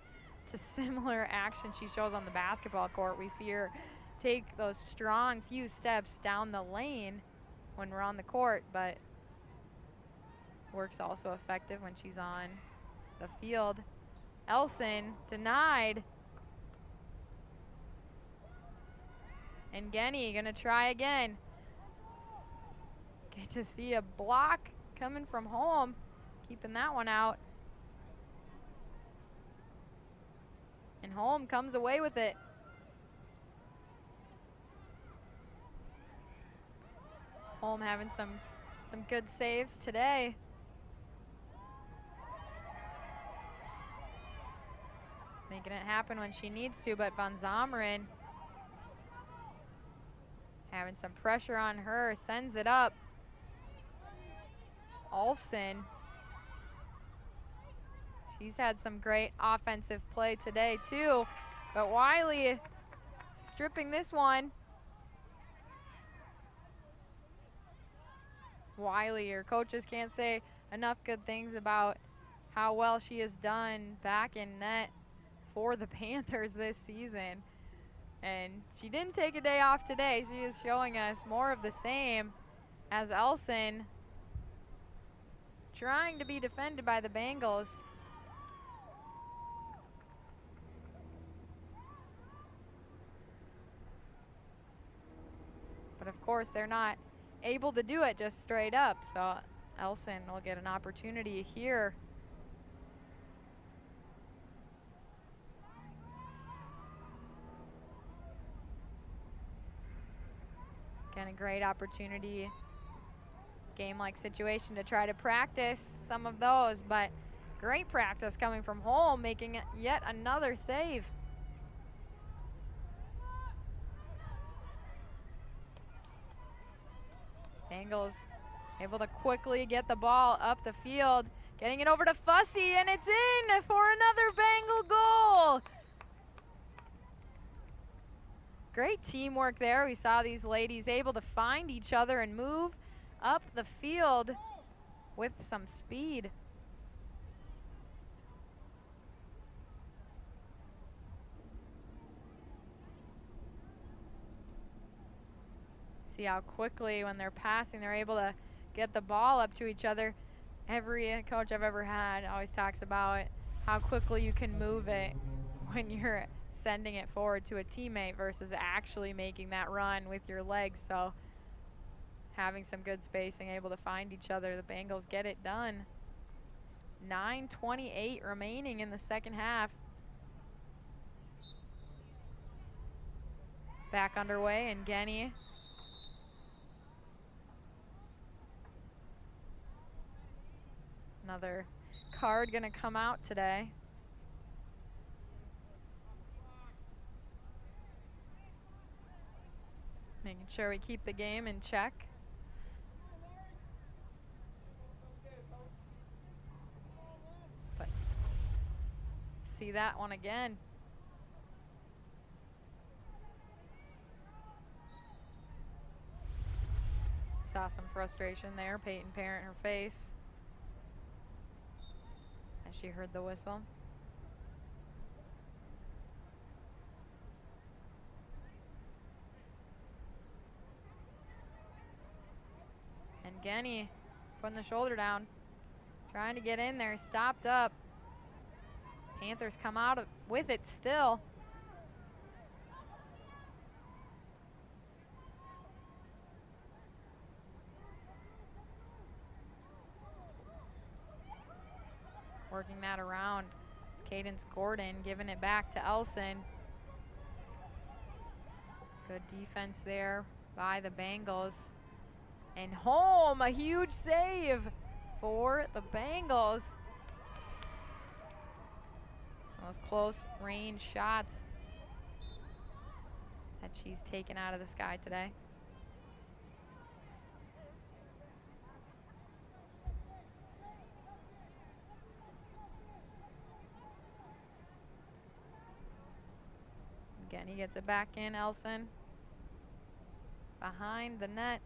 to similar action she shows on the basketball court. We see her take those strong few steps down the lane when we're on the court, but work's also effective when she's on the field. Elson denied. And Genny gonna try again. Get to see a block coming from home, keeping that one out. And home comes away with it. Home having some good saves today. Making it happen when she needs to, but Von Zomeren having some pressure on her, sends it up. Olfson. She's had some great offensive play today too, but Wiley stripping this one. Wiley, your coaches can't say enough good things about how well she has done back in net for the Panthers this season. And she didn't take a day off today. She is showing us more of the same as Elson trying to be defended by the Bengals. But of course, they're not able to do it just straight up. So Elson will get an opportunity here. Again, a great opportunity, game-like situation to try to practice some of those, but great practice coming from home, making yet another save. Bengals able to quickly get the ball up the field, getting it over to Fussy, and it's in for another Bengal goal. Great teamwork there. We saw these ladies able to find each other and move up the field with some speed. See how quickly when they're passing, they're able to get the ball up to each other. Every coach I've ever had always talks about how quickly you can move it when you're sending it forward to a teammate versus actually making that run with your legs. So having some good spacing, able to find each other, the Bengals get it done. 9:28 remaining in the second half. Back underway, and Genny another card gonna come out today. Making sure we keep the game in check. But see that one again. Saw some frustration there, Peyton Parent, her face, as she heard the whistle. And Genny putting the shoulder down, trying to get in there, stopped up. Panthers come out with it still. Working that around. It's Cadence Gordon giving it back to Elson. Good defense there by the Bengals. And home, a huge save for the Bengals. Some of those close range shots that she's taken out of the sky today. Again, he gets it back in, Elson. Behind the net.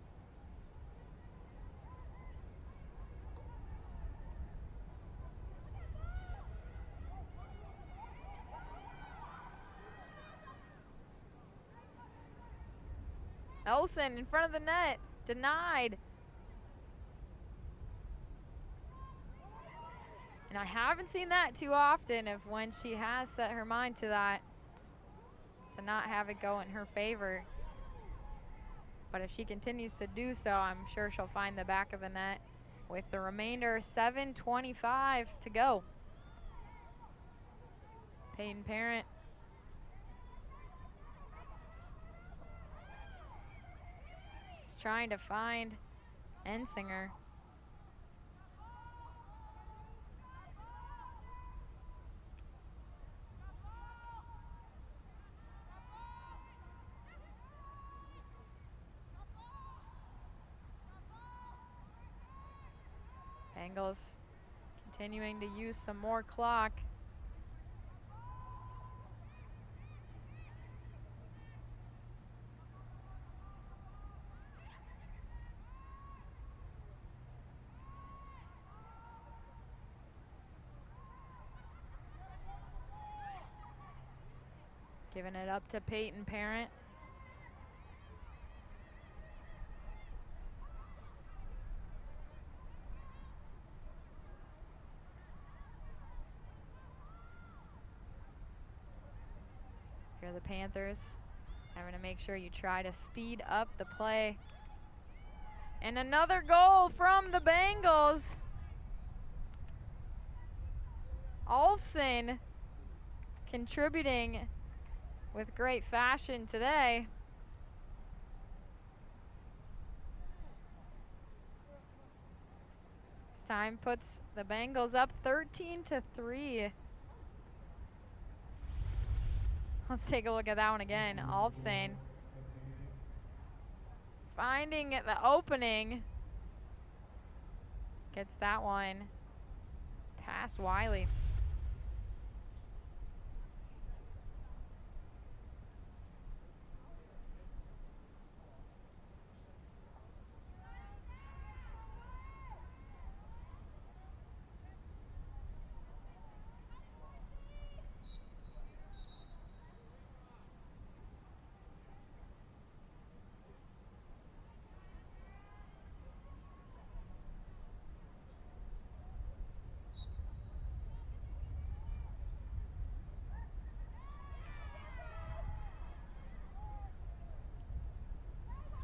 Elson in front of the net, denied. And I haven't seen that too often, of when she has set her mind to that, to not have it go in her favor. But if she continues to do so, I'm sure she'll find the back of the net with the remainder 7:25 to go. Peyton Parent. She's trying to find Ensinger. Bengals continuing to use some more clock. Giving it up to Peyton Parent. Here are the Panthers having to make sure you try to speed up the play. And another goal from the Bengals. Olfson contributing with great fashion today. This time puts the Bengals up 13-3. Let's take a look at that one again. Olfson finding the opening. Gets that one past Wiley.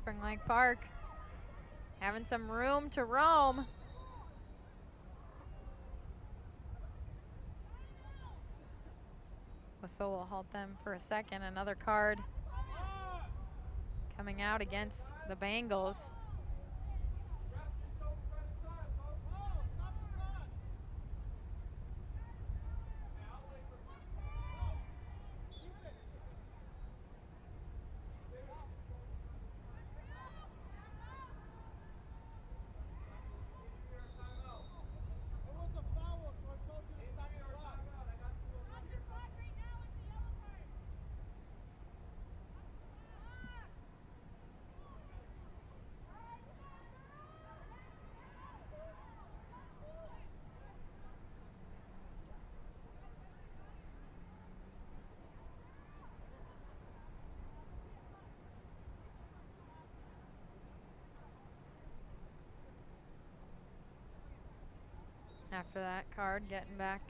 Spring Lake Park having some room to roam. Whistle will halt them for a second. Another card coming out against the Bengals. After that card, getting back.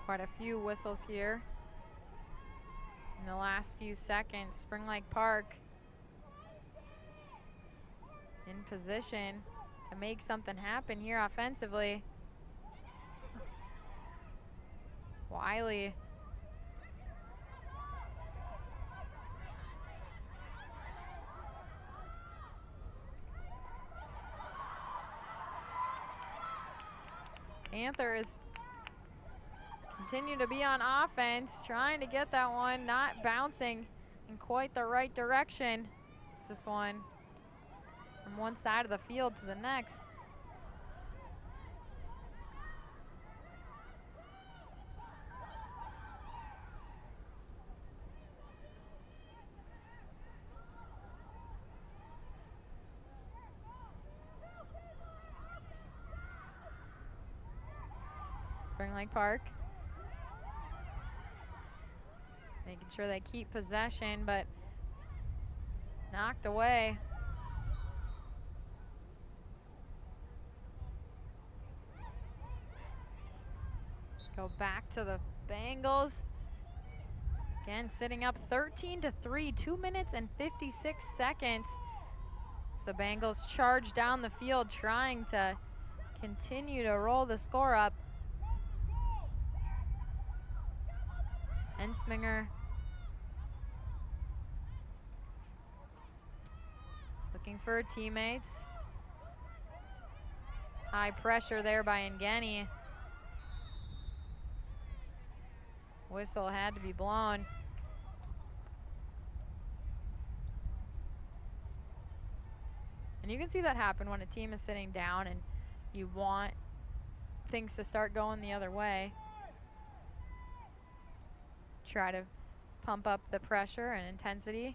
Quite a few whistles here in the last few seconds. Spring Lake Park in position to make something happen here offensively. Wiley Panthers continue to be on offense, trying to get that one, not bouncing in quite the right direction. It's this one from one side of the field to the next. Spring Lake Park making sure they keep possession, but knocked away. Go back to the Bengals. Again, sitting up 13-3, 2 minutes and 56 seconds. As the Bengals charge down the field, trying to continue to roll the score up. Ensminger looking for teammates. High pressure there by Ngeni. Whistle had to be blown. And you can see that happen when a team is sitting down and you want things to start going the other way. Try to pump up the pressure and intensity,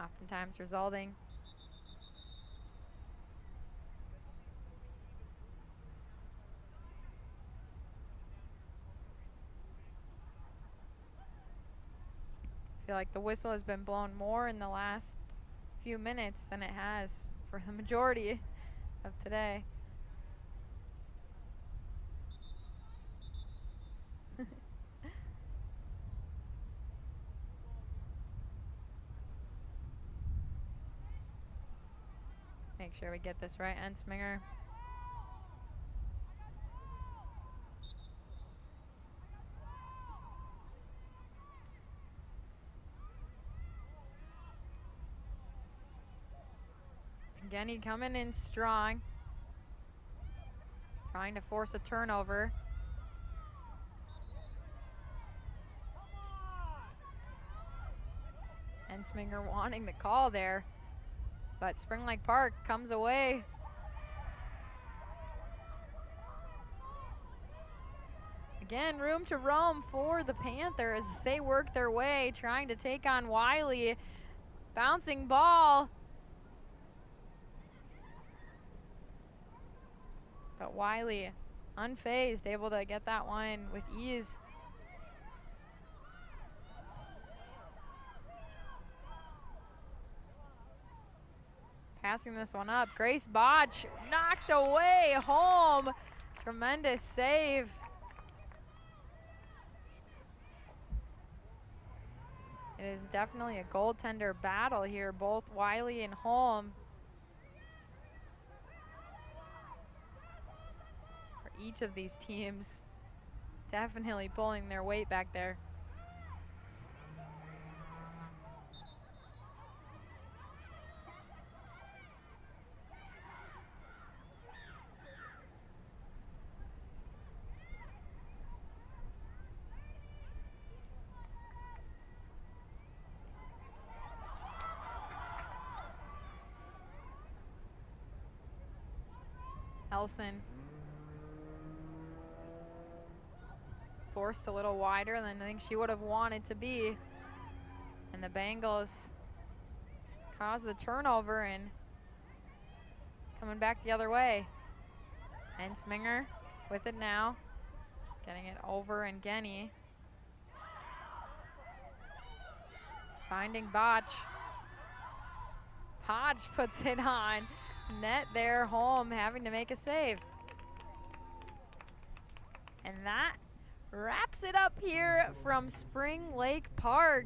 oftentimes resulting I feel like the whistle has been blown more in the last few minutes than it has for the majority of today. Make sure we get this right, Ensminger. Genny coming in strong. Trying to force a turnover. Ensminger wanting the call there, but Spring Lake Park comes away. Again, room to roam for the Panthers as they work their way, trying to take on Wiley. Bouncing ball. But Wiley, unfazed, able to get that one with ease. Passing this one up. Grace Botch knocked away home. Tremendous save. It is definitely a goaltender battle here, both Wiley and Holm. For each of these teams, definitely pulling their weight back there. Elson forced a little wider than I think she would have wanted to be. And the Bengals caused the turnover and coming back the other way. Ensminger with it now. Getting it over and Genny. Finding Botch. Hodge puts it on net there. Holm having to make a save. And that wraps it up here from Spring Lake Park.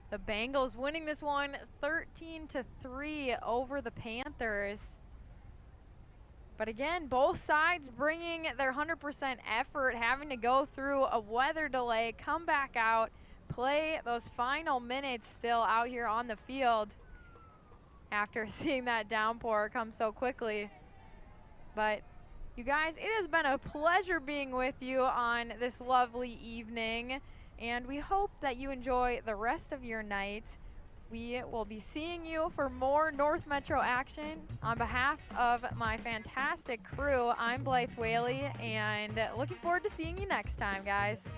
The Bengals winning this one 13-3 over the Panthers. But again, both sides bringing their 100% effort, having to go through a weather delay, come back out, play those final minutes still out here on the field after seeing that downpour come so quickly. But you guys, it has been a pleasure being with you on this lovely evening, and we hope that you enjoy the rest of your night. We will be seeing you for more North Metro action. On behalf of my fantastic crew, I'm Blythe Whaley, and looking forward to seeing you next time, guys.